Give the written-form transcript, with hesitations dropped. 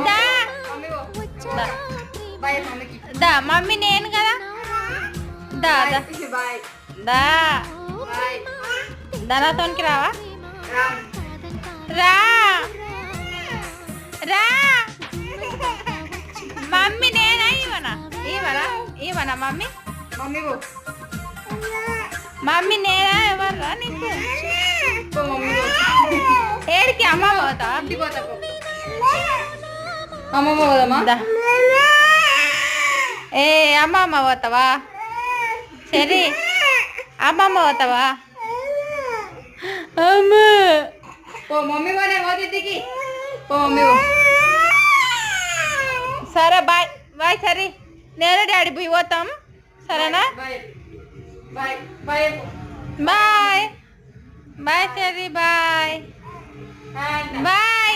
దా దా bye మమ్మీకి దా mummy నేను కదా దా దా బాయ్ దా బాయ్ దానాతోనికి రావా రామ్ రా రా మమ్మీ నేనా ఇవనా ఇవనా ఇవనా మమ్మీ మమ్మీ పో మమ్మీ నేనా ఎవర్రా నీకు పో మమ్మీ పో ఏడికి అమ్మ పోతా ఇంటికి పోతా పో అమ్మమ్మ పోదామా దా ఏ అమ్మమ్మ పోతావా సరే అమ్మమ్మ పోతావా అమ్మ పో మమ్మీ పోనే పోతే ఇంటికి పో మమ్మీ పో సరే బాయ్ బాయ్ సరే నేను డాడీ పోయి పోతాం సరేనా bye bye bye bye bye సరే బాయ్ బాయ్